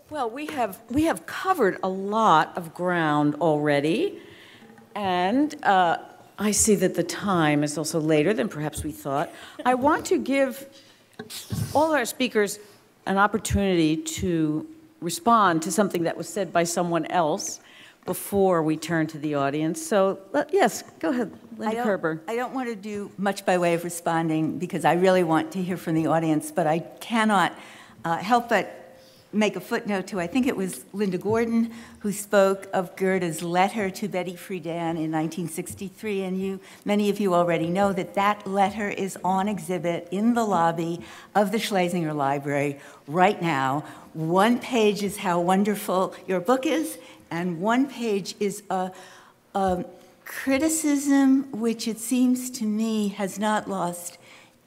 Well, we have covered a lot of ground already, and I see that the time is also later than perhaps we thought. I want to give all our speakers an opportunity to respond to something that was said by someone else before we turn to the audience. So, yes, go ahead, Linda Kerber. I don't want to do much by way of responding because I really want to hear from the audience, but I cannot help but make a footnote to, I think it was Linda Gordon who spoke of Gerda's letter to Betty Friedan in 1963, and many of you already know that that letter is on exhibit in the lobby of the Schlesinger Library right now. One page is how wonderful your book is, and one page is a criticism which it seems to me has not lost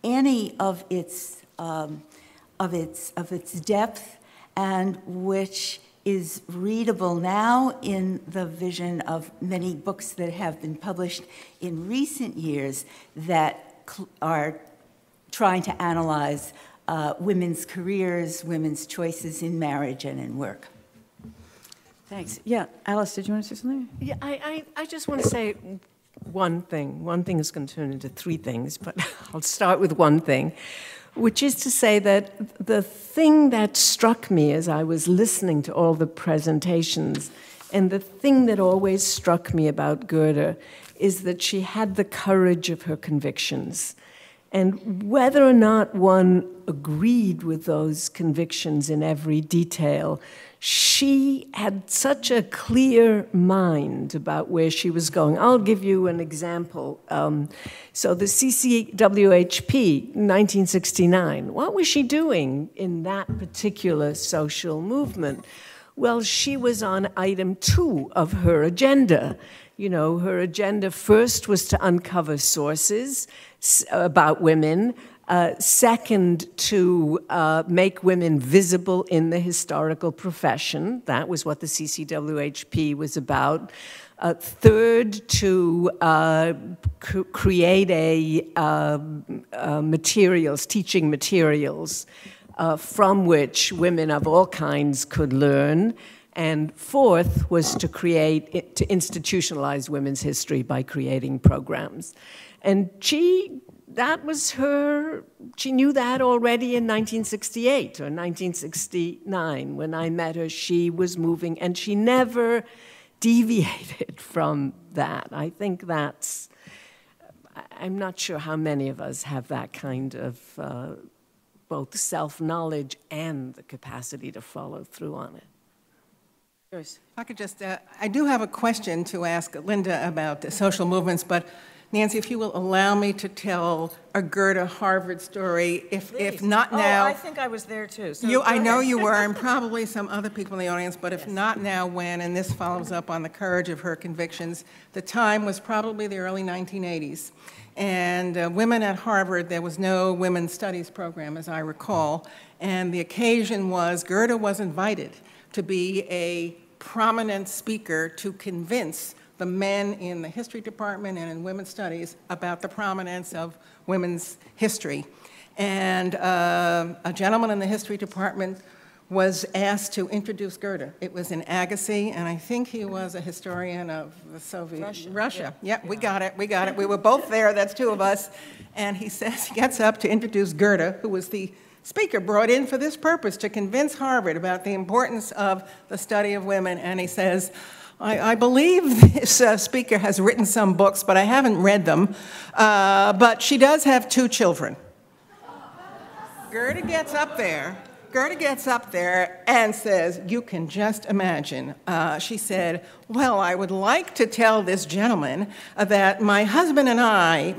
any of its depth, and which is readable now in the vision of many books that have been published in recent years that are trying to analyze women's careers, women's choices in marriage and in work. Thanks. Yeah, Alice, did you want to say something? Yeah, I just want to say one thing. One thing is going to turn into three things, but I'll start with one thing, which is to say that the thing that struck me as I was listening to all the presentations, and the thing that always struck me about Gerda, is that she had the courage of her convictions. And whether or not one agreed with those convictions in every detail, she had such a clear mind about where she was going. I'll give you an example. So the CCWHP, 1969, what was she doing in that particular social movement? Well, she was on item 2 of her agenda. You know, her agenda first was to uncover sources about women, second, to make women visible in the historical profession. That was what the CCWHP was about. Third, to create teaching materials from which women of all kinds could learn. And fourth was to institutionalize women's history by creating programs. And she knew that already in 1968 or 1969. When I met her, she was moving, and she never deviated from that. I think I'm not sure how many of us have that kind of both self-knowledge and the capacity to follow through on it. If I could just, I do have a question to ask Linda about the social movements, but Nancy, if you will allow me to tell a Gerda Harvard story, if not now. Oh, I think I was there too. So I know you were, and probably some other people in the audience, but if not now, when? And this follows up on the courage of her convictions. The time was probably the early 1980s. And women at Harvard, there was no women's studies program, as I recall. And the occasion was Gerda was invited to be a prominent speaker to convince the men in the history department and in women's studies about the prominence of women's history. And a gentleman in the history department was asked to introduce Gerda. It was in Agassi, and I think he was a historian of the Soviet Russia. Yeah, we got it. We were both there, that's two of us. And he says, he gets up to introduce Gerda, who was the speaker brought in for this purpose, to convince Harvard about the importance of the study of women. And he says, I believe this speaker has written some books, but I haven't read them. But she does have 2 children. Gerda gets up there and says, you can just imagine. She said, well, I would like to tell this gentleman that my husband and I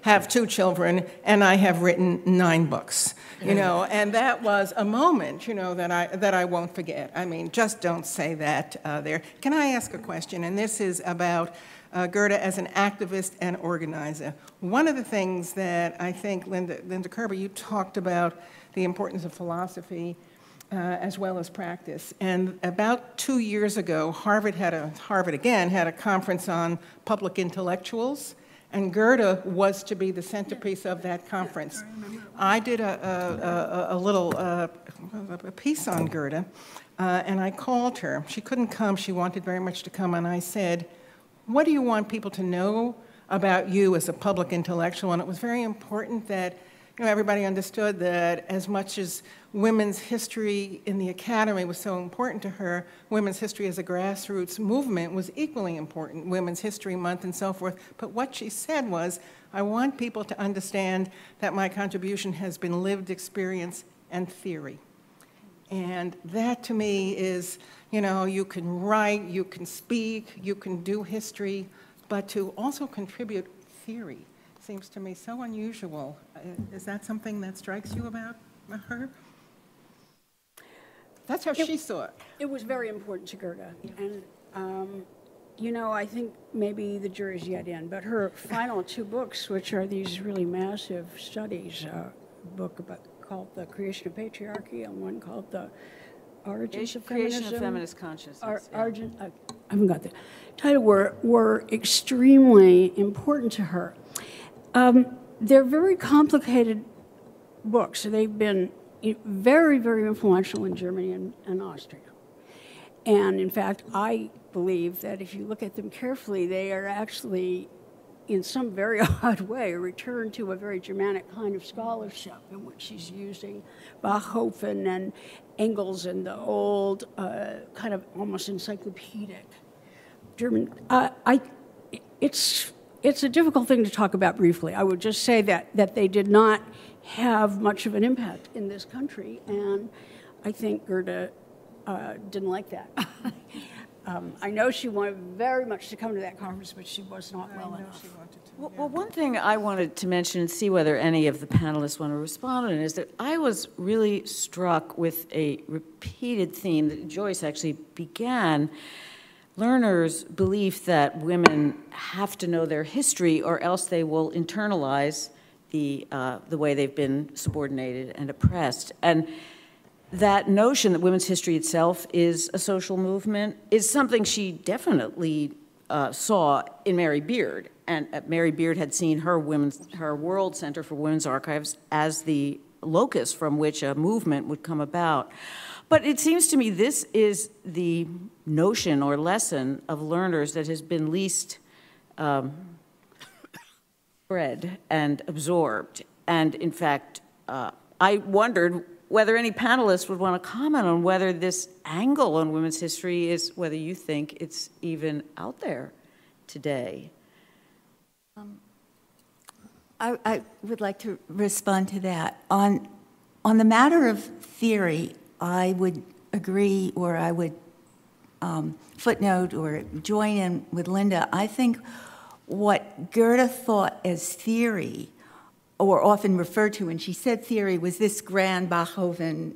have 2 children, and I have written 9 books. You know, and that was a moment, you know, that I won't forget. I mean, just don't say that there. Can I ask a question? And this is about Gerda as an activist and organizer. One of the things that I think, Linda Kerber, you talked about the importance of philosophy as well as practice. And about 2 years ago, Harvard again had a conference on public intellectuals. And Gerda was to be the centerpiece of that conference. I did a little piece on Gerda, and I called her. She couldn't come. She wanted very much to come, and I said, what do you want people to know about you as a public intellectual? And it was very important that everybody understood that as much as women's history in the academy was so important to her, women's history as a grassroots movement was equally important, Women's History Month and so forth. But what she said was, I want people to understand that my contribution has been lived experience and theory. And that to me is, you can write, you can speak, you can do history, but to also contribute theory seems to me so unusual. Is that something that strikes you about her? That's how she saw it. It was very important to Gerda. And, I think maybe the jury's yet in, but her final two books, which are these really massive studies, a book called The Creation of Patriarchy and one called The Origins of Feminism. Creation of Feminist Consciousness. I haven't got the title, were extremely important to her. They're very complicated books. They've been very, very influential in Germany and Austria. And in fact, I believe that if you look at them carefully, they are actually, in some very odd way, a return to a very Germanic kind of scholarship in which she's using Bachhofen and Engels and the old kind of almost encyclopedic German. It's a difficult thing to talk about briefly. I would just say that they did not have much of an impact in this country, and I think Gerda didn't like that. I know she wanted very much to come to that conference, but she was not well enough. Well, one thing I wanted to mention and see whether any of the panelists want to respond on is that I was really struck with a repeated theme that Joyce actually began. Lerner's belief that women have to know their history or else they will internalize the way they've been subordinated and oppressed. And that notion that women's history itself is a social movement is something she definitely saw in Mary Beard. And Mary Beard had seen her World Center for Women's Archives as the locus from which a movement would come about. But it seems to me this is the notion or lesson of Lerner's that has been least spread and absorbed. And in fact, I wondered whether any panelists would want to comment on whether this angle on women's history is, whether you think it's even out there today. I would like to respond to that. On the matter of theory, I would agree, or I would footnote or join in with Linda. I think what Gerda thought as theory, or often referred to when she said theory, was this grand Bachhofen,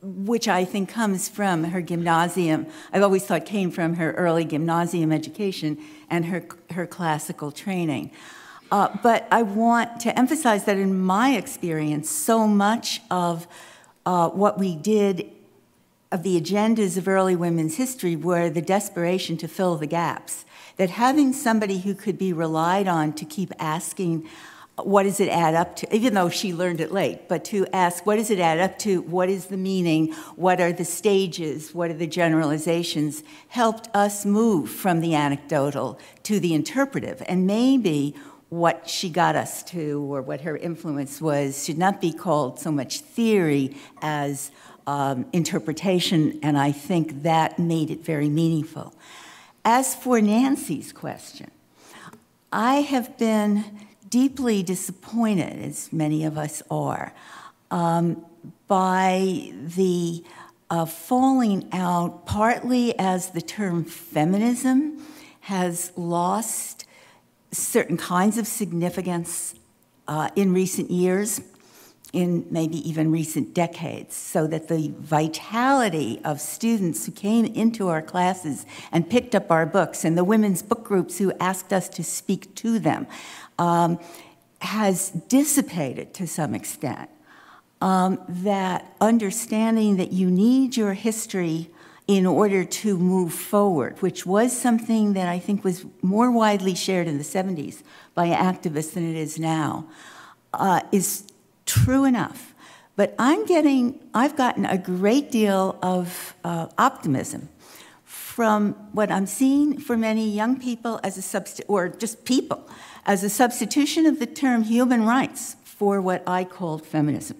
which I think comes from her gymnasium. I've always thought came from her early gymnasium education and her classical training. But I want to emphasize that in my experience, so much of what we did, of the agendas of early women's history, were the desperation to fill the gaps. That having somebody who could be relied on to keep asking, what does it add up to, even though she learned it late, but to ask, what does it add up to, what is the meaning, what are the stages, what are the generalizations, helped us move from the anecdotal to the interpretive. And maybe what she got us to, or what her influence was, should not be called so much theory as interpretation, and I think that made it very meaningful. As for Nancy's question, I have been deeply disappointed, as many of us are, by the falling out, partly as the term feminism has lost certain kinds of significance in recent years, in maybe even recent decades, so that the vitality of students who came into our classes and picked up our books, and the women's book groups who asked us to speak to them, has dissipated to some extent. That understanding that you need your history in order to move forward, which was something that I think was more widely shared in the 70s by activists than it is now, is true enough. But I've gotten a great deal of optimism from what I'm seeing for many young people or just people, as a substitution of the term human rights for what I called feminism.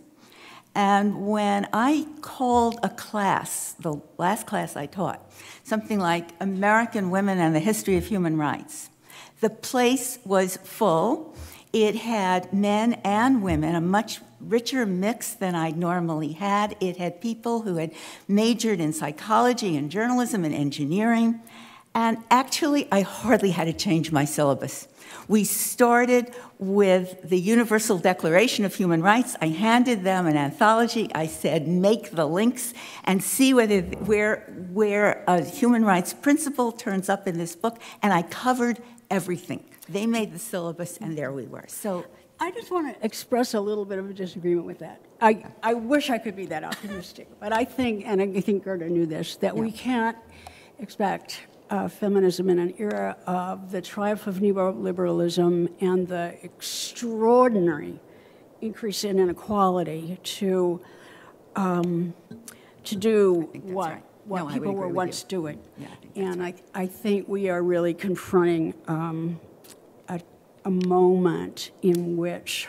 And when I called a class, the last class I taught, something like American Women and the History of Human Rights, the place was full. It had men and women, a much richer mix than I normally had. It had people who had majored in psychology and journalism and engineering. And actually, I hardly had to change my syllabus. We started with the Universal Declaration of Human Rights. I handed them an anthology. I said, make the links and see where a human rights principle turns up in this book. And I covered everything. They made the syllabus, and there we were. So I just want to express a little bit of a disagreement with that. I wish I could be that optimistic, but I think, and I think Gerda knew this, that we can't expect feminism in an era of the triumph of neoliberalism and the extraordinary increase in inequality to do what people were once doing. Yeah, and I think we are really confronting a moment in which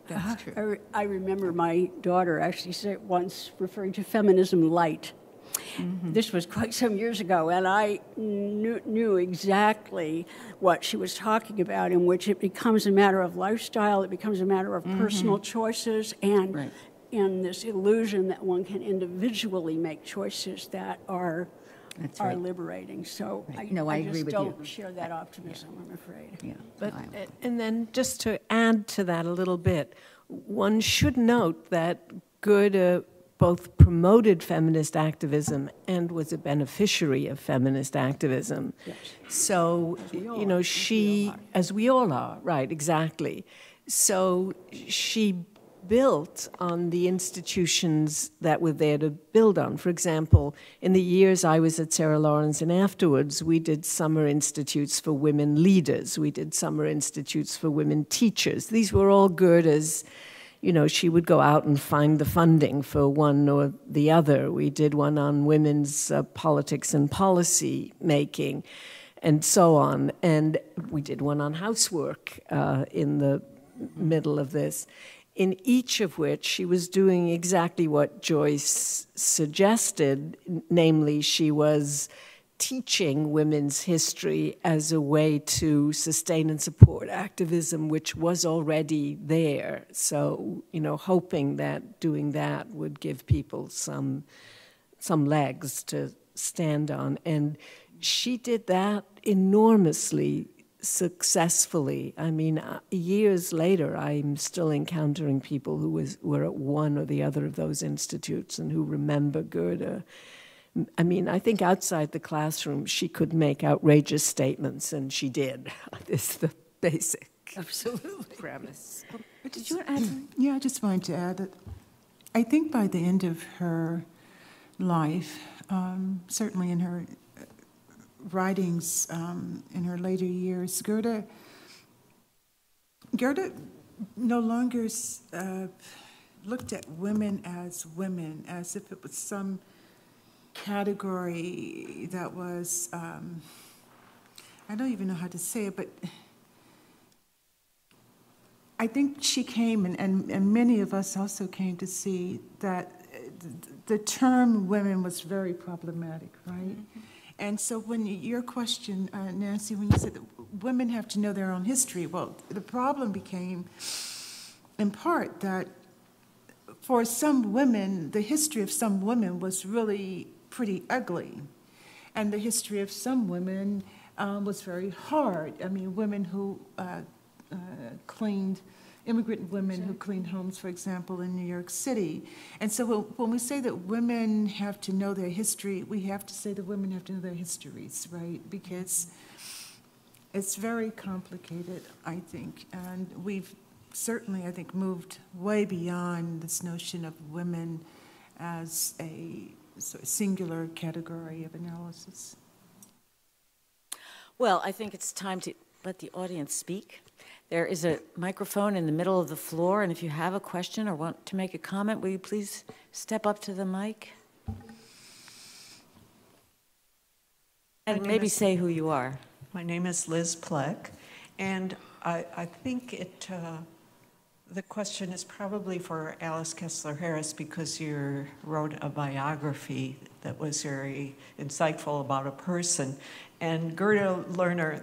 that's true. I remember my daughter actually said once, referring to feminism light. Mm-hmm. This was quite some years ago, and I knew exactly what she was talking about, in which it becomes a matter of lifestyle, it becomes a matter of personal choices, and this illusion that one can individually make choices that are liberating. So I just don't share that optimism, I'm afraid. Yeah. But, and then just to add to that a little bit, one should note that Gerda both promoted feminist activism and was a beneficiary of feminist activism. Yes. So, as we all are, right, exactly. So she built on the institutions that were there to build on. For example, in the years I was at Sarah Lawrence and afterwards, we did summer institutes for women leaders. We did summer institutes for women teachers. These were all Gerda's. She would go out and find the funding for one or the other. We did one on women's politics and policy making and so on. And we did one on housework in the middle of this, in each of which she was doing exactly what Joyce suggested, namely she was teaching women's history as a way to sustain and support activism, which was already there. So, hoping that doing that would give people some legs to stand on. And she did that enormously successfully. I mean, years later, I'm still encountering people who were at one or the other of those institutes and who remember Gerda. I mean, I think outside the classroom, she could make outrageous statements, and she did. It's the basic premise. But did you want to add something? Yeah, I just wanted to add that I think by the end of her life, certainly in her writings in her later years, Gerda no longer looked at women, as if it was some category that was, I don't even know how to say it, but I think she came, and many of us also came to see that the term women was very problematic, right? Mm-hmm. And so when your question, Nancy, when you said that women have to know their own history, well, the problem became, in part, that for some women, the history of some women was really pretty ugly. And the history of some women was very hard. I mean, women who cleaned, immigrant women who cleaned homes, for example, in New York City. And so when we say that women have to know their history, we have to say that women have to know their histories, right? Because it's very complicated, I think. And we've certainly, I think, moved way beyond this notion of women as a sort of singular category of analysis. Well, I think it's time to let the audience speak. There is a microphone in the middle of the floor, and if you have a question or want to make a comment, will you please step up to the mic? And maybe say who you are. My name is Liz Pleck, and I think the question is probably for Alice Kessler-Harris because you wrote a biography that was very insightful about a person. And Gerda Lerner,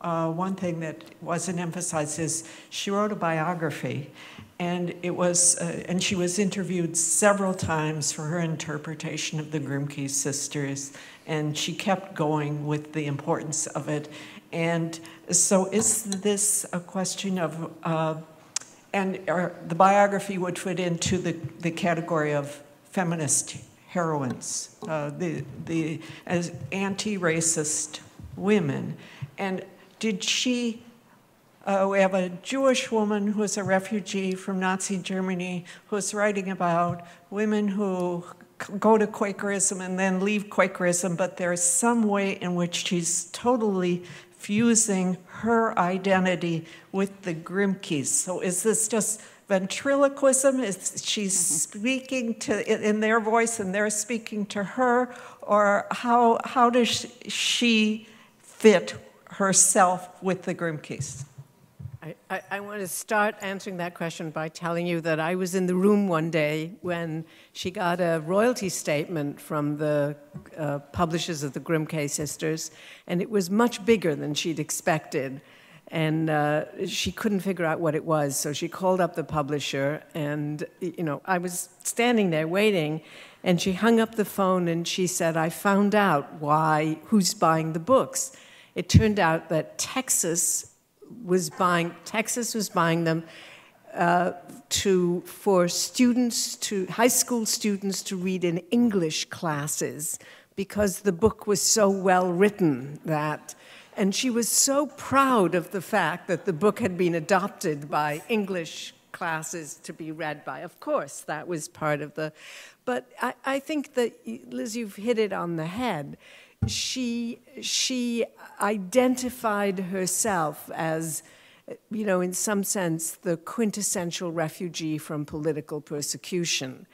one thing that wasn't emphasized is she wrote a biography, and it was, and she was interviewed several times for her interpretation of the Glymph sisters, and she kept going with the importance of it. And so is this a question of, the biography would fit into the category of feminist heroines, as anti-racist women. And did she, we have a Jewish woman who is a refugee from Nazi Germany who's writing about women who go to Quakerism and then leave Quakerism, but there's some way in which she's totally fusing her identity with the Glymph. So is this just ventriloquism? Is she speaking in their voice and they're speaking to her? Or how does she fit herself with the Glymph? I want to start answering that question by telling you that I was in the room one day when she got a royalty statement from the publishers of the Glymph sisters, and it was much bigger than she'd expected. And she couldn't figure out what it was, so she called up the publisher, and I was standing there waiting, and she hung up the phone and she said, "I found out who's buying the books." It turned out that Texas was buying them for students, high school students, to read in English classes because the book was so well written that. And she was so proud of the fact that the book had been adopted by English classes to be read by. Of course, that was part of the. But I think that, Liz, you've hit it on the head. She identified herself as, in some sense, the quintessential refugee from political persecution.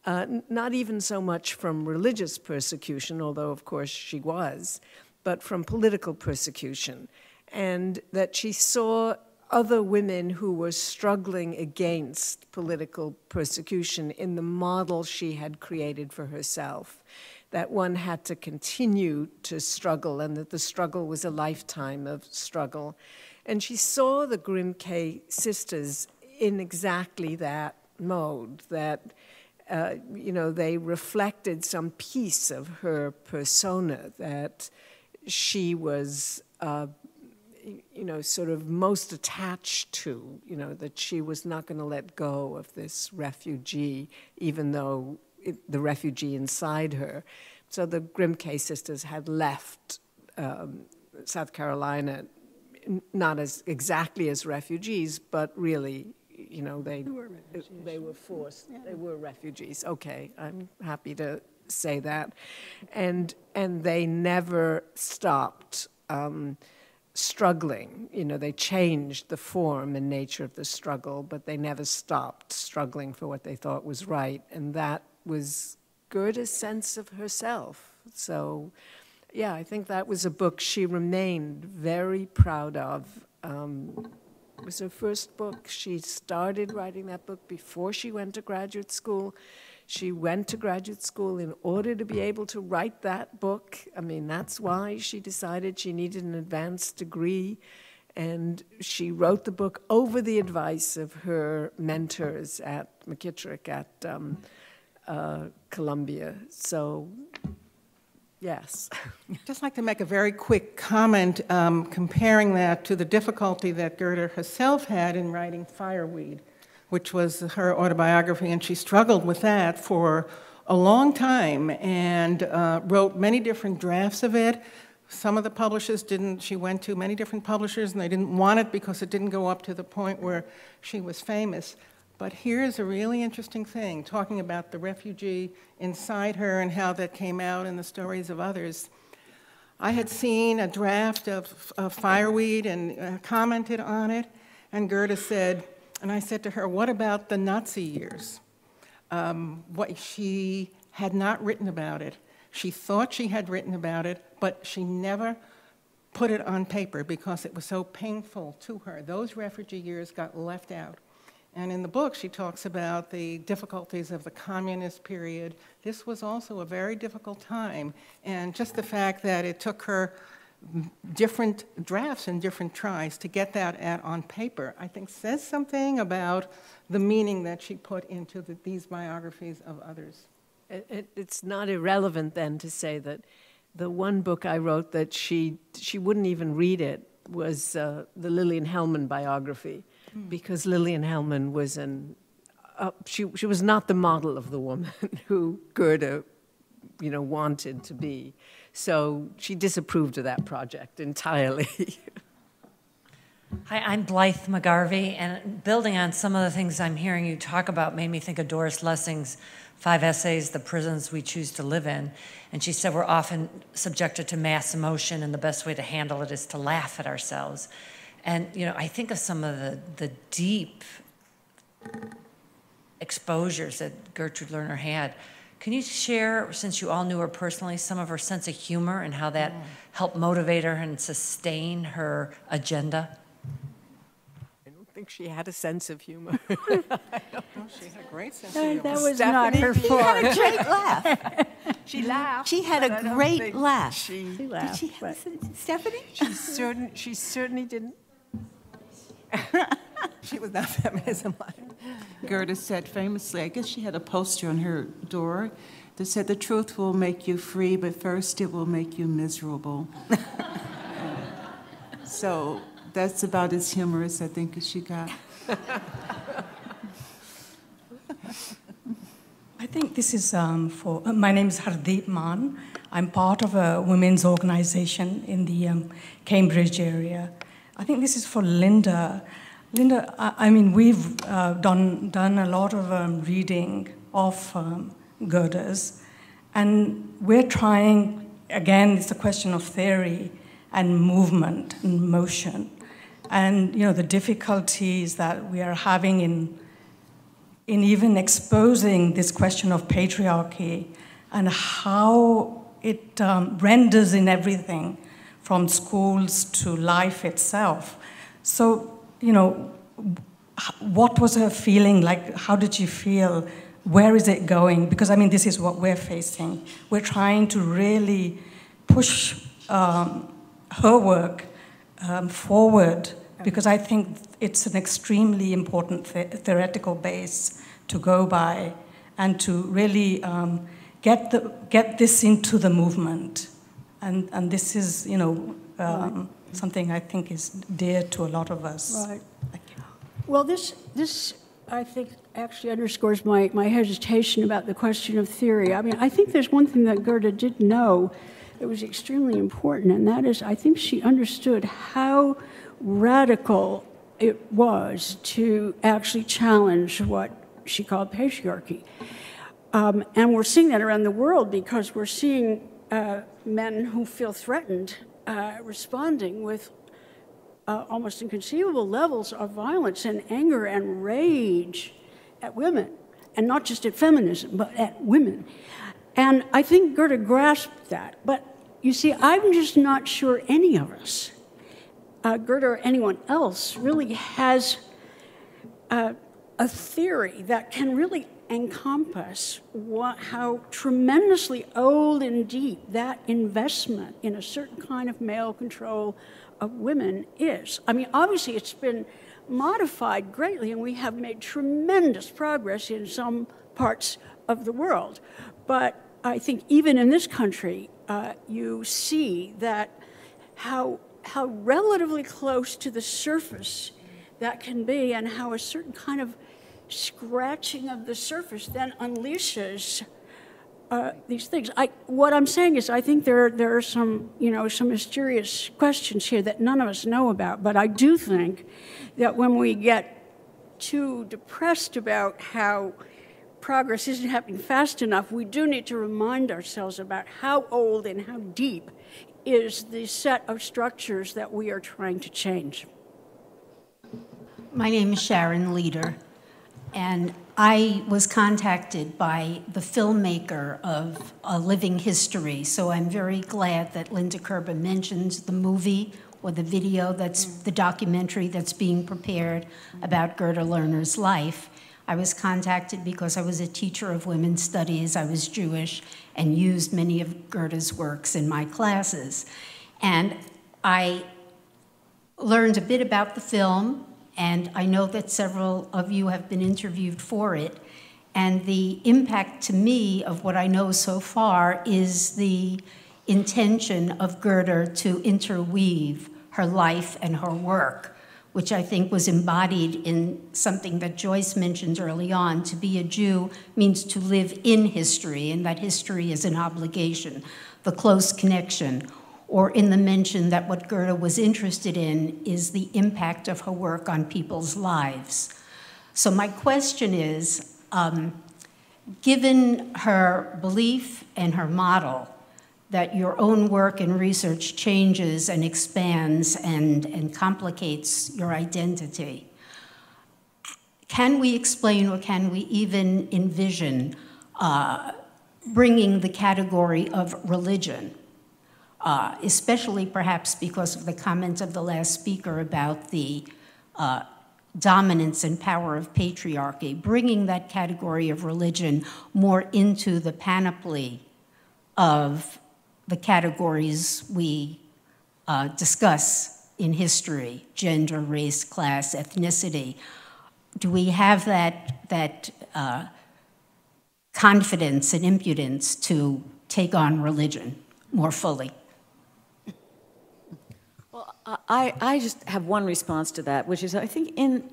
Not even so much from religious persecution, although, of course, she was, but from political persecution. And that she saw other women who were struggling against political persecution in the model she had created for herself. That one had to continue to struggle and that the struggle was a lifetime of struggle. And she saw the Glymph sisters in exactly that mode, that they reflected some piece of her persona that she was, sort of most attached to, that she was not going to let go of this refugee, even though the refugee inside her. So the Glymph sisters had left South Carolina, not as exactly as refugees, but really, they were forced. Yeah. They were refugees. Okay, I'm happy to say that, and they never stopped struggling. They changed the form and nature of the struggle, but they never stopped struggling for what they thought was right, and that was Gerda's sense of herself. So, yeah, I think that was a book she remained very proud of. It was her first book. She started writing that book before she went to graduate school. She went to graduate school in order to be able to write that book. I mean, that's why she decided she needed an advanced degree. And she wrote the book over the advice of her mentors at McKittrick at Columbia. So, yes. I'd just like to make a very quick comment comparing that to the difficulty that Gerda herself had in writing Fireweed, which was her autobiography, and she struggled with that for a long time and wrote many different drafts of it. Some of the publishers didn't, she went to many different publishers and they didn't want it because it didn't go up to the point where she was famous. But here's a really interesting thing, talking about the refugee inside her and how that came out in the stories of others. I had seen a draft of Fireweed and commented on it, and Gerda said, and I said to her, what about the Nazi years? What she had not written about it. She thought she had written about it, but she never put it on paper because it was so painful to her. Those refugee years got left out. And in the book, she talks about the difficulties of the communist period. This was also a very difficult time. And just the fact that it took her different drafts and different tries to get that out on paper, I think says something about the meaning that she put into these biographies of others. It's not irrelevant then to say that the one book I wrote that she wouldn't even read it was the Lillian Hellman biography, because Lillian Hellman was she was not the model of the woman who Gerda, wanted to be. So she disapproved of that project entirely. Hi, I'm Blythe McGarvey, and building on some of the things I'm hearing you talk about made me think of Doris Lessing's 5 essays, The Prisons We Choose to Live In. And she said we're often subjected to mass emotion, and the best way to handle it is to laugh at ourselves. And, I think of some of the deep exposures that Gertrude Lerner had. Can you share, since you all knew her personally, some of her sense of humor and how that helped motivate her and sustain her agenda? I don't think she had a sense of humor. She had a great sense of humor. That was not her fault. She had a great laugh. She laughed. She had a great laugh. She laughed. Did she have Stephanie? she certainly didn't. She was not feminism. Gerda said famously, I guess she had a poster on her door that said, "The truth will make you free, but first it will make you miserable." So that's about as humorous, I think, as she got. I think this is my name is Hardeep Maan. I'm part of a women's organization in the Cambridge area. I think this is for Linda. Linda, I mean, we've done a lot of reading of Gerda's, and we're trying, again, it's a question of theory and movement and motion. And, the difficulties that we are having in even exposing this question of patriarchy and how it renders in everything from schools to life itself. So, what was her feeling like? How did she feel? Where is it going? Because, I mean, this is what we're facing. We're trying to really push her work forward, because I think it's an extremely important theoretical base to go by and to really get this into the movement. And this is, something I think is dear to a lot of us. Right. Well, this I think actually underscores my hesitation about the question of theory. I mean, I think there's one thing that Gerda did know that was extremely important, and that is I think she understood how radical it was to actually challenge what she called patriarchy. And we're seeing that around the world because we're seeing men who feel threatened responding with almost inconceivable levels of violence and anger and rage at women, and not just at feminism, but at women. And I think Gerda grasped that. But you see, I'm just not sure any of us, Gerda or anyone else, really has a theory that can really encompass how tremendously old and deep that investment in a certain kind of male control of women is. I mean, obviously it's been modified greatly, and we have made tremendous progress in some parts of the world. But I think even in this country, you see that how relatively close to the surface that can be, and how a certain kind of scratching of the surface then unleashes these things. What I'm saying is I think there are some mysterious questions here that none of us know about, but I do think that when we get too depressed about how progress isn't happening fast enough, we do need to remind ourselves about how old and how deep is the set of structures that we are trying to change. My name is Sharon Leader, and I was contacted by the filmmaker of A Living History, so I'm very glad that Linda Kerber mentioned the movie or the video, that's the documentary that's being prepared about Gerda Lerner's life. I was contacted because I was a teacher of women's studies, I was Jewish, and used many of Gerda's works in my classes. And I learned a bit about the film, and I know that several of you have been interviewed for it. And the impact to me of what I know so far is the intention of Gerda to interweave her life and her work, which I think was embodied in something that Joyce mentioned early on. To be a Jew means to live in history, and that history is an obligation, the close connection, or in the mention that what Gerda was interested in is the impact of her work on people's lives. So my question is, given her belief and her model that your own work and research changes and expands and complicates your identity, can we explain or can we even envision bringing the category of religion, especially perhaps because of the comment of the last speaker about the dominance and power of patriarchy, bringing that category of religion more into the panoply of the categories we discuss in history: gender, race, class, ethnicity. Do we have that confidence and impudence to take on religion more fully? Well, I just have one response to that, which is I think in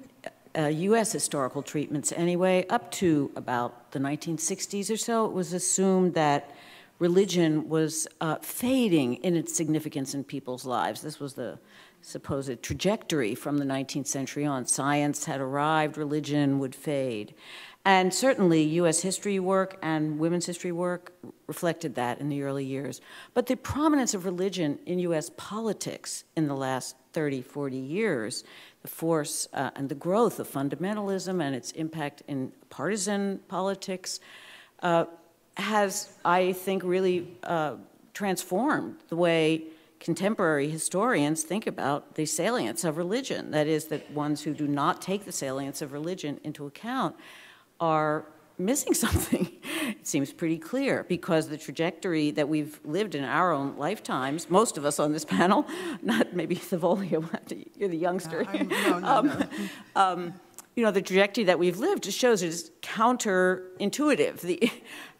U.S. historical treatments anyway, up to about the 1960s or so, it was assumed that religion was fading in its significance in people's lives. This was the supposed trajectory from the 19th century on. Science had arrived, religion would fade. And certainly U.S. history work and women's history work reflected that in the early years. But the prominence of religion in U.S. politics in the last 30, 40 years, the force and the growth of fundamentalism and its impact in partisan politics, has, I think, really transformed the way contemporary historians think about the salience of religion. That is, that ones who do not take the salience of religion into account are missing something. It seems pretty clear, because the trajectory that we've lived in our own lifetimes, most of us on this panel, not maybe Thavolia, you're the youngster. No. You know, the trajectory that we've lived just shows it is counterintuitive,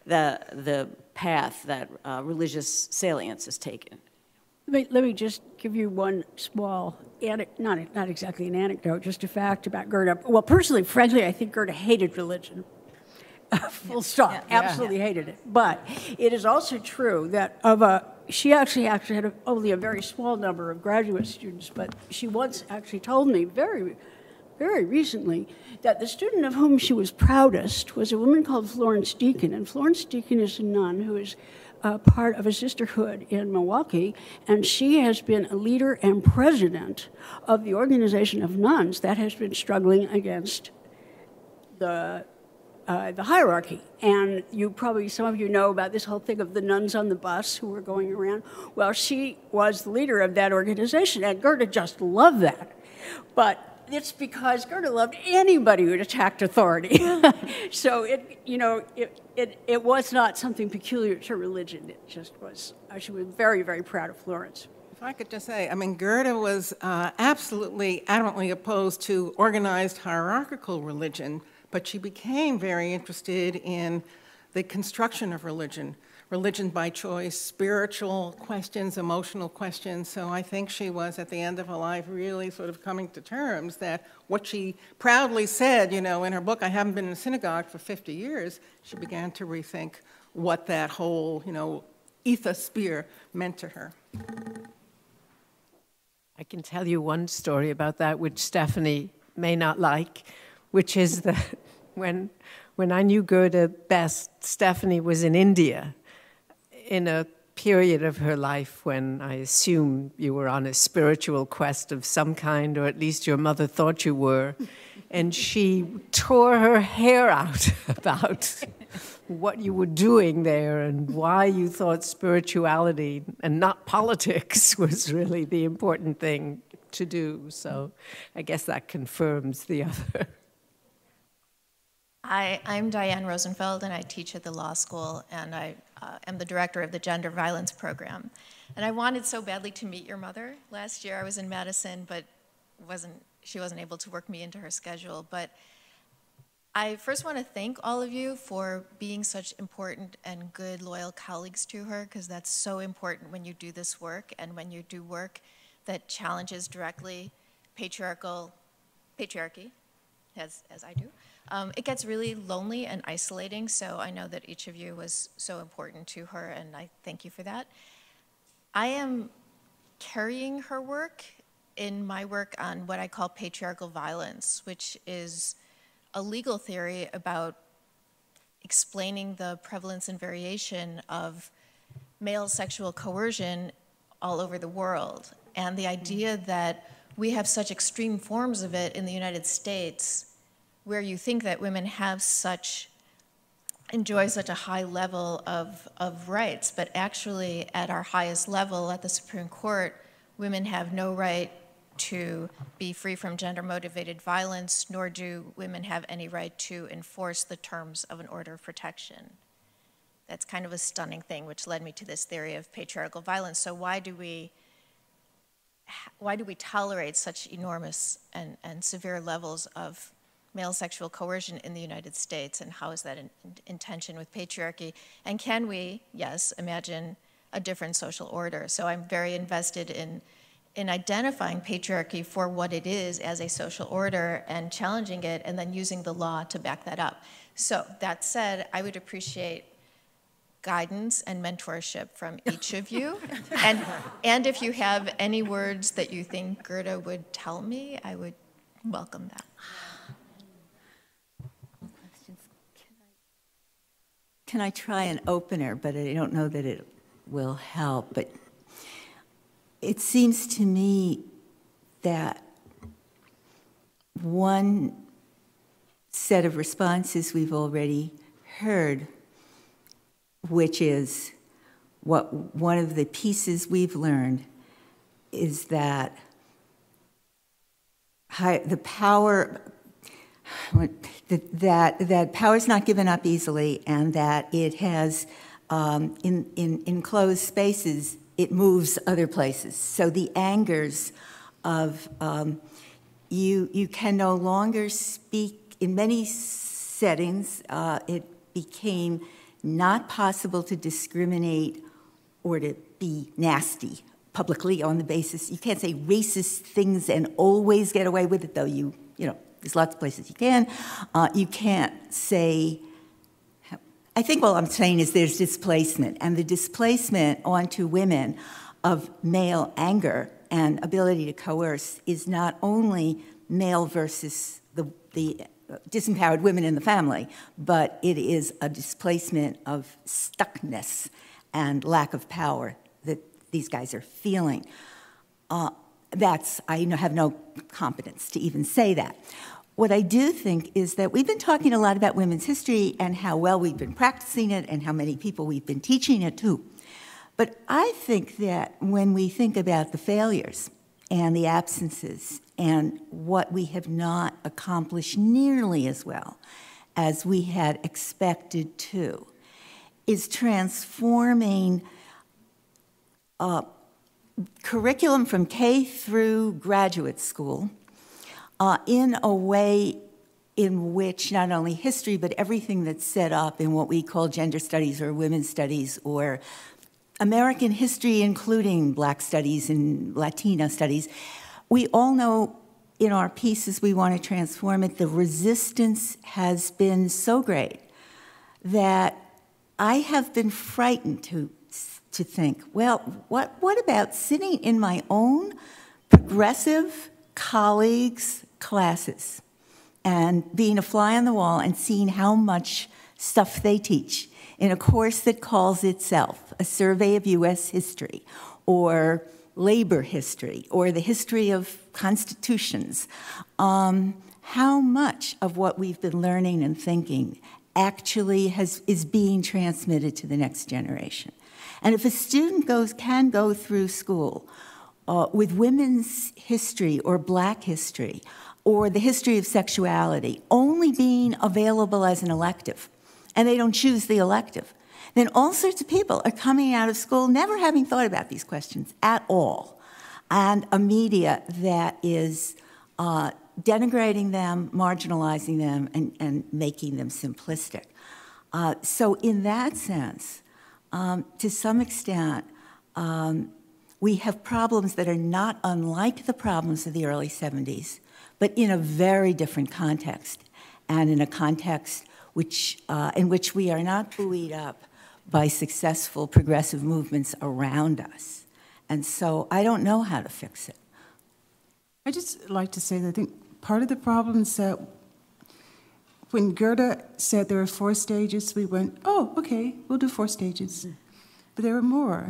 the path that religious salience has taken. Let me just give you one small, not exactly an anecdote, just a fact about Gerda. Well, personally, frankly, I think Gerda hated religion. Full stop. Absolutely hated it. But it is also true that she actually had only a very small number of graduate students, but she once actually told me very, very recently that the student of whom she was proudest was a woman called Florence Deacon. And Florence Deacon is a nun who is part of a sisterhood in Milwaukee, and she has been a leader and president of the organization of nuns that has been struggling against the hierarchy. And some of you know about this whole thing of the nuns on the bus who were going around. Well, she was the leader of that organization, and Gerda just loved that. But it's because Gerda loved anybody who attacked authority. So it was not something peculiar to religion. It just was. She was very, very proud of Florence. If I could just say, I mean, Gerda was absolutely adamantly opposed to organized hierarchical religion, but she became very interested in the construction of religion by choice, spiritual questions, emotional questions. So I think she was, at the end of her life, really sort of coming to terms that what she proudly said, in her book, I haven't been in a synagogue for 50 years, she began to rethink what that whole, ethosphere meant to her. I can tell you one story about that, which Stephanie may not like, which is that when I knew Gerda best, Stephanie was in India in a period of her life when I assume you were on a spiritual quest of some kind, or at least your mother thought you were, and she tore her hair out about what you were doing there and why you thought spirituality and not politics was really the important thing to do. So I guess that confirms the other. I'm Diane Rosenfeld, and I teach at the law school, and I am the director of the Gender Violence Program. And I wanted so badly to meet your mother. Last year I was in Madison, but she wasn't able to work me into her schedule. But I first want to thank all of you for being such important and good, loyal colleagues to her, because that's so important when you do this work and when you do work that challenges directly patriarchy, as I do. It gets really lonely and isolating, so I know that each of you was so important to her, and I thank you for that. I am carrying her work in my work on what I call patriarchal violence, which is a legal theory about explaining the prevalence and variation of male sexual coercion all over the world. And the idea that we have such extreme forms of it in the United States, where you think that women have enjoy such a high level of rights, but actually at our highest level at the Supreme Court, women have no right to be free from gender-motivated violence, nor do women have any right to enforce the terms of an order of protection. That's kind of a stunning thing, which led me to this theory of patriarchal violence. So why do we tolerate such enormous and severe levels of male sexual coercion in the United States, and how is that in tension with patriarchy? And can we, yes, imagine a different social order? So I'm very invested in identifying patriarchy for what it is as a social order and challenging it, and then using the law to back that up. So that said, I would appreciate guidance and mentorship from each of you. And if you have any words that you think Gerda would tell me, I would welcome that. Can I try an opener, but I don't know that it will help. But it seems to me that one set of responses we've already heard, which is one of the pieces we've learned is that the power, that power is not given up easily, and that it has, in enclosed spaces, it moves other places. So the angers of, you can no longer speak, in many settings, it became not possible to discriminate or to be nasty publicly on the basis, you can't say racist things and always get away with it, though you know, there's lots of places you can. You can't say, I think what I'm saying is there's displacement, and the displacement onto women of male anger and ability to coerce is not only male versus the disempowered women in the family, but it is a displacement of stuckness and lack of power that these guys are feeling. I have no competence to even say that. What I do think is that we've been talking a lot about women's history and how well we've been practicing it and how many people we've been teaching it to. But I think that when we think about the failures and the absences and what we have not accomplished nearly as well as we had expected to, is transforming curriculum from K through graduate school in a way in which not only history, but everything that's set up in what we call gender studies or women's studies or American history, including Black studies and Latino studies, we all know in our pieces we want to transform it. The resistance has been so great that I have been frightened to think, well, what about sitting in my own progressive colleagues' classes and being a fly on the wall and seeing how much stuff they teach in a course that calls itself a survey of U.S. history or labor history or the history of constitutions, how much of what we've been learning and thinking actually is being transmitted to the next generation. And if a student can go through school with women's history or black history or the history of sexuality only being available as an elective, and they don't choose the elective, then all sorts of people are coming out of school never having thought about these questions at all, and a media that is denigrating them, marginalizing them, and making them simplistic. So in that sense, to some extent, we have problems that are not unlike the problems of the early 70s, but in a very different context, and in a context in which we are not buoyed up by successful progressive movements around us. And so I don't know how to fix it. I just like to say that I think part of the problem is that when Gerda said there were 4 stages, we went, oh, okay, we'll do 4 stages. But there were more.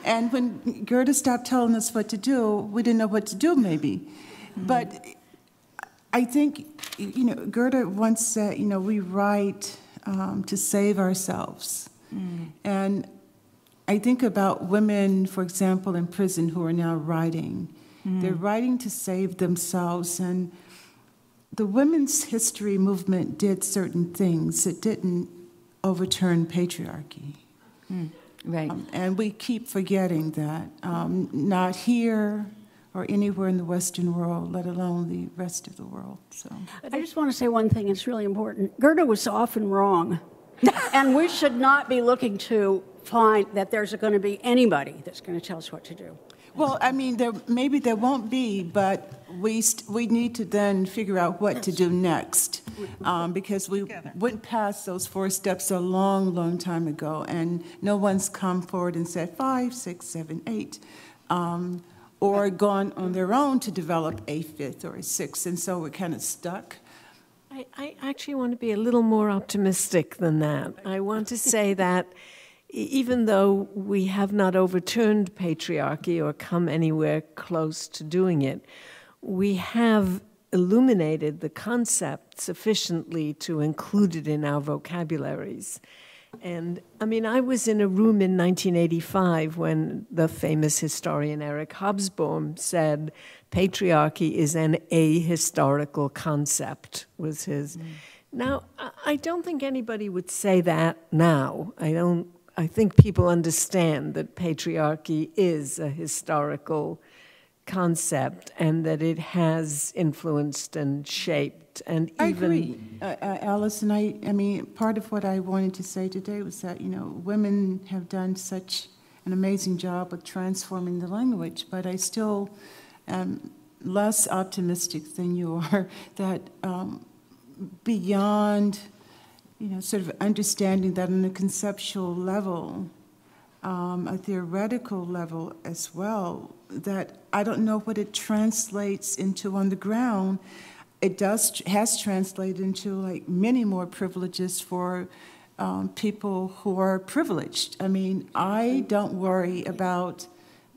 And when Gerda stopped telling us what to do, we didn't know what to do, maybe. But I think, Gerda once said, we write to save ourselves. And I think about women, for example, in prison who are now writing. They're writing to save themselves. And the women's history movement did certain things. It didn't overturn patriarchy. Right. And we keep forgetting that. Not here or anywhere in the Western world, let alone the rest of the world. So I just want to say one thing, it's really important. Gerda was often wrong. And we should not be looking to find that there's going to be anybody that's going to tell us what to do. Well, I mean, maybe there won't be, but we need to then figure out what to do next, because we went past those 4 steps a long, long time ago, and no one's come forward and said 5, 6, 7, 8, or gone on their own to develop a 5th or a 6th, and so we're kind of stuck. I actually want to be a little more optimistic than that. I want to say that even though we have not overturned patriarchy or come anywhere close to doing it, we have illuminated the concept sufficiently to include it in our vocabularies. And I mean, I was in a room in 1985 when the famous historian Eric Hobsbawm said, patriarchy is an ahistorical concept, was his. Now, I don't think anybody would say that now. I think people understand that patriarchy is a historical concept and that it has influenced and shaped and even... I agree, Alice, and I mean, part of what I wanted to say today was that, women have done such an amazing job of transforming the language, but I still am less optimistic than you are that beyond... sort of understanding that on a conceptual level, a theoretical level as well, that I don't know what it translates into on the ground. It has translated into like many more privileges for people who are privileged. I mean, I don't worry about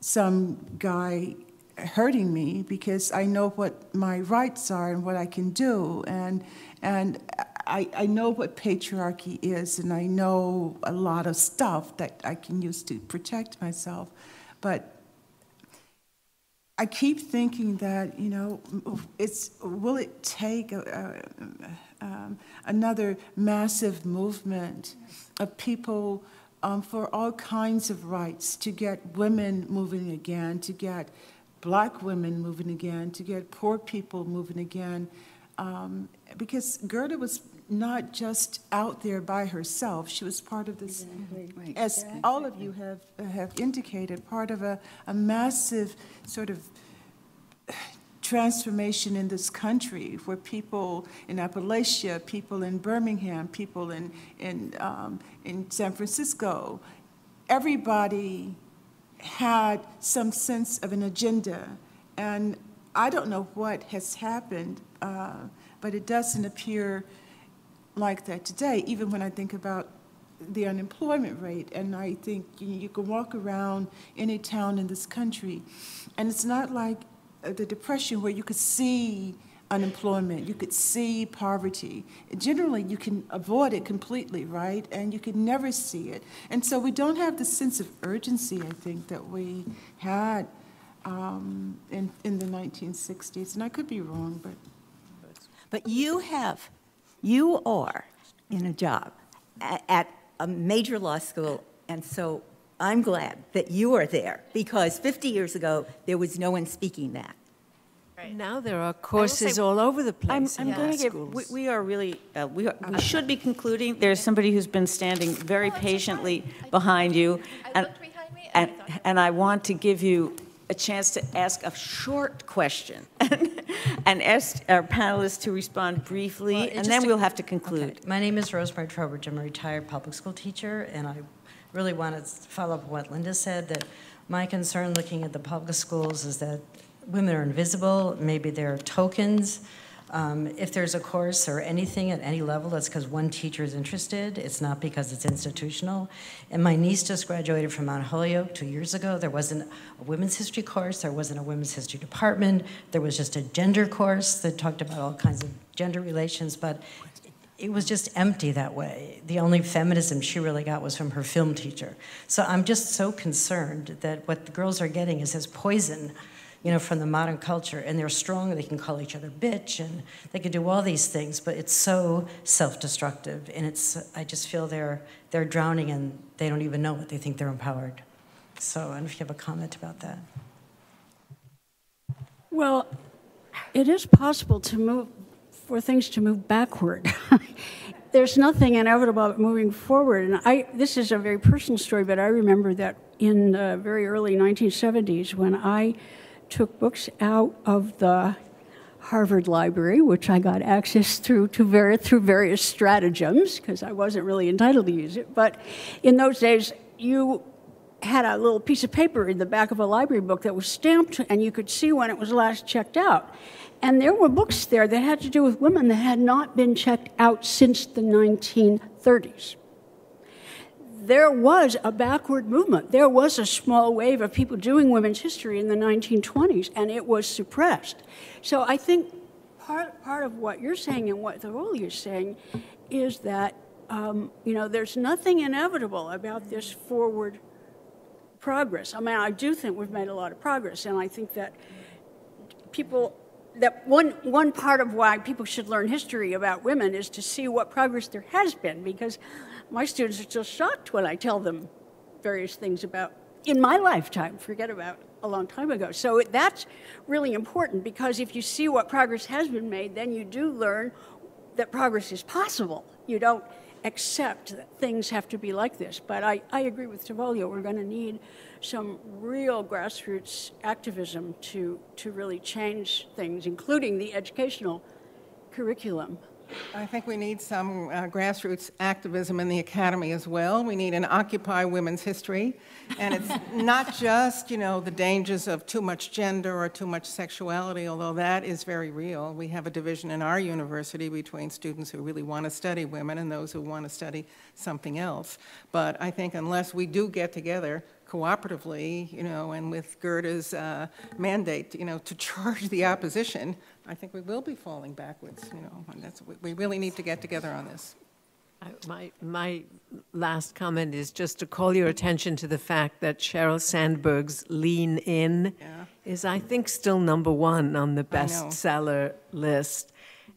some guy hurting me because I know what my rights are and what I can do, and I know what patriarchy is, and I know a lot of stuff that I can use to protect myself. But I keep thinking that, will it take another massive movement of people for all kinds of rights, to get women moving again, to get Black women moving again, to get poor people moving again, because Gerda was not just out there by herself. She was part of this, as all of you have indicated, part of a massive sort of transformation in this country, where people in Appalachia, people in Birmingham, people in San Francisco, everybody had some sense of an agenda. And I don't know what has happened, but it doesn't appear like that today, even when I think about the unemployment rate. And I think you can walk around any town in this country, and it's not like the Depression where you could see unemployment, you could see poverty. Generally, you can avoid it completely, right? And you can never see it. And so we don't have the sense of urgency, I think, that we had in the 1960s. And I could be wrong, but... But you are in a job at a major law school, and so I'm glad that you are there, because 50 years ago, there was no one speaking that. Right. Now there are courses all over the place. I'm going to give, we are really, we should be concluding. There's somebody who's been standing very patiently behind you. I looked behind me and I want to give you a chance to ask a short question and ask our panelists to respond briefly, and then we'll have to conclude. Okay. My name is Rosemary Trowbridge. I'm a retired public school teacher, and I really want to follow up on what Linda said, that my concern looking at the public schools is that women are invisible, maybe they're tokens. If there's a course or anything at any level, that's because one teacher is interested. It's not because it's institutional. And my niece just graduated from Mount Holyoke 2 years ago. There wasn't a women's history course. There wasn't a women's history department. There was just a gender course that talked about all kinds of gender relations, but it was just empty that way. The only feminism she really got was from her film teacher. So I'm just so concerned that what the girls are getting is this poison, you know, from the modern culture, and they're strong, they can call each other bitch, and they can do all these things, but it's so self-destructive, and I just feel they're drowning and they don't even know it. They think they're empowered. So I don't know if you have a comment about that. Well, it is possible for things to move backward. There's nothing inevitable about moving forward, and this is a very personal story, but I remember that in the very early 1970s when I took books out of the Harvard Library, which I got access through various stratagems, because I wasn't really entitled to use it. But in those days, you had a little piece of paper in the back of a library book that was stamped, and you could see when it was last checked out. And there were books there that had to do with women that had not been checked out since the 1930s. There was a backward movement. There was a small wave of people doing women's history in the 1920s, and it was suppressed. So I think part of what you're saying and what Thavolia is saying is that there's nothing inevitable about this forward progress. I mean, I do think we've made a lot of progress, and I think that one part of why people should learn history about women is to see what progress there has been, because my students are still shocked when I tell them various things about, in my lifetime, forget about a long time ago. So that's really important, because if you see what progress has been made, then you do learn that progress is possible. You don't accept that things have to be like this. But I agree with Thavolia. We're going to need some real grassroots activism to really change things, including the educational curriculum. I think we need some grassroots activism in the academy as well. We need an Occupy Women's History. And it's not just, the dangers of too much gender or too much sexuality, although that is very real. We have a division in our university between students who really want to study women and those who want to study something else. But I think unless we do get together cooperatively, and with Gerda's mandate, to charge the opposition, I think we will be falling backwards, and we really need to get together on this. My last comment is just to call your attention to the fact that Sheryl Sandberg's Lean In is, I think, still #1 on the bestseller list.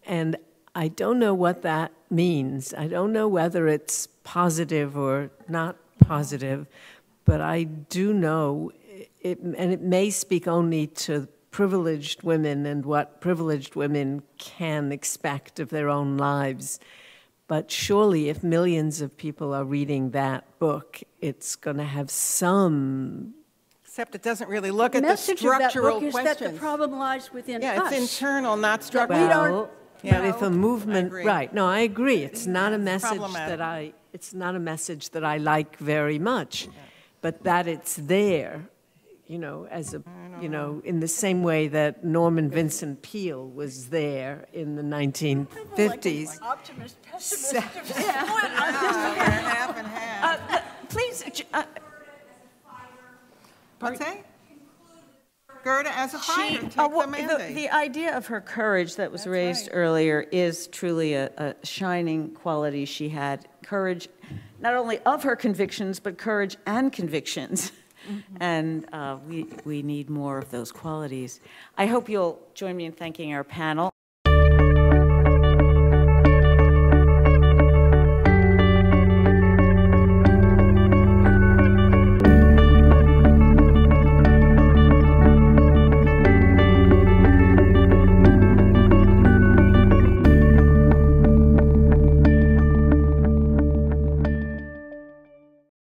And I don't know what that means. I don't know whether it's positive or not positive, but I do know, and it may speak only to privileged women and what privileged women can expect of their own lives. But surely if millions of people are reading that book, it's going to have some... Except it doesn't really look at the structural questions. The message of that book is that the problem lies within us. Yeah, it's internal, not structural. But if a movement... Right, no, I agree. It's not a message that I like very much. But that it's there as a, in the same way that Norman Vincent Peale was there in the 1950s. Optimist, pessimist. Half and half. Please, What's that? Gerda as a fighter, take the mandate. the idea of her courage that was raised earlier is truly a shining quality she had. Courage, not only of her convictions, but courage and convictions. And we need more of those qualities. I hope you'll join me in thanking our panel.